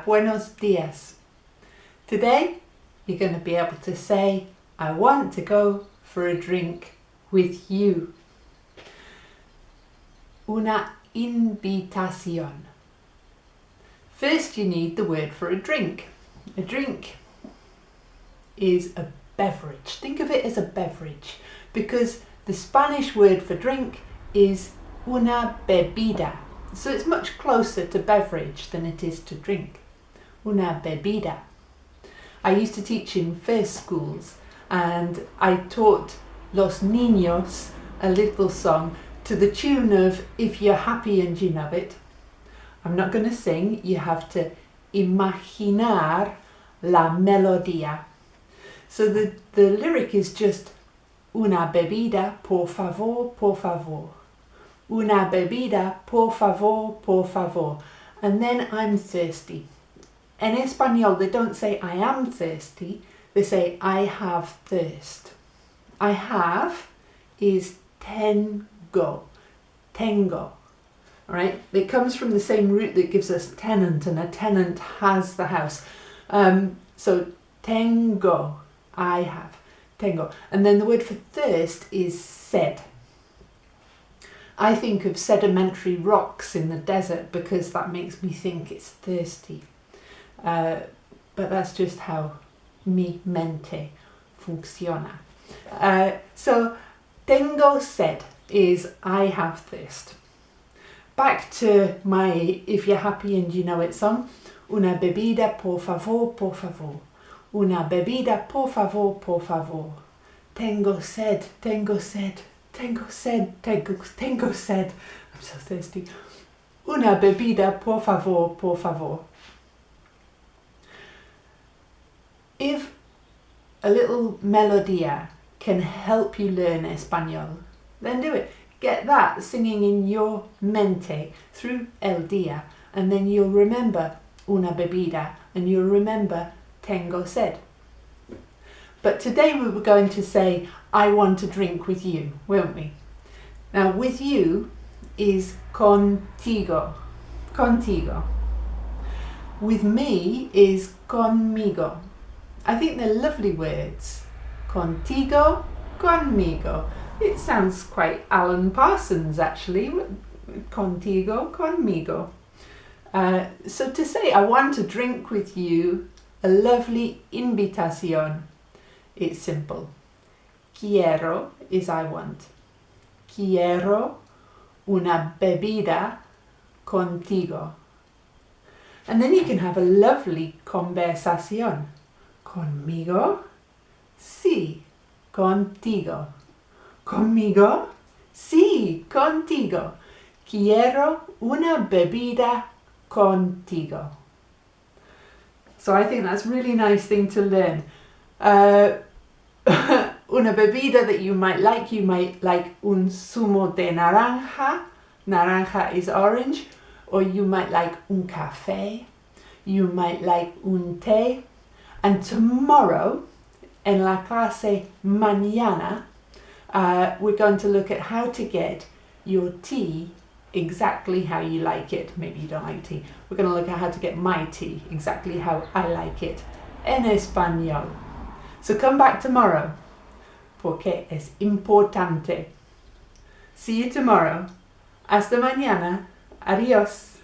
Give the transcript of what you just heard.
Hola, buenos dias. Today, you're going to be able to say, I want to go for a drink with you. Una invitación. First, you need the word for a drink. A drink is a beverage. Think of it as a beverage because the Spanish word for drink is una bebida. So it's much closer to beverage than it is to drink. Una bebida. I used to teach in first schools and I taught los niños a little song to the tune of If You're Happy and You Know It. I'm not going to sing, you have to imaginar la melodía. So the lyric is just una bebida, por favor, por favor. Una bebida, por favor, por favor. And then I'm thirsty. In español, they don't say I am thirsty, they say I have thirst. I have is tengo. Tengo. Right? It comes from the same root that gives us tenant, and a tenant has the house. So tengo, I have, tengo. And then the word for thirst is sed. I think of sedimentary rocks in the desert because that makes me think it's thirsty. But that's just how mi mente funciona. So tengo sed is I have thirst. Back to my If You're Happy and You Know It song. Una bebida, por favor, por favor. Una bebida, por favor, por favor. Tengo sed, tengo sed, tengo sed, tengo sed. I'm so thirsty. Una bebida, por favor, por favor. If a little melodía can help you learn español, then do it. Get that singing in your mente through el día, and then you'll remember una bebida and you'll remember tengo sed. But today we were going to say, I want to drink with you, weren't we? Now, with you is contigo. Contigo. With me is conmigo. I think they're lovely words. Contigo, conmigo. It sounds quite Alan Parsons actually. Contigo, conmigo. So to say I want to drink with you, a lovely invitación. It's simple. Quiero is I want. Quiero una bebida contigo. And then you can have a lovely conversación. Conmigo? Sí, contigo. Conmigo? Sí, contigo. Quiero una bebida contigo. So I think that's a really nice thing to learn. Una bebida that you might like un zumo de naranja. Naranja is orange. Or you might like un café. You might like un té. And tomorrow, en la clase mañana, we're going to look at how to get your tea exactly how you like it. Maybe you don't like tea. We're going to look at how to get my tea exactly how I like it en español. So come back tomorrow porque es importante. See you tomorrow. Hasta mañana. Adiós.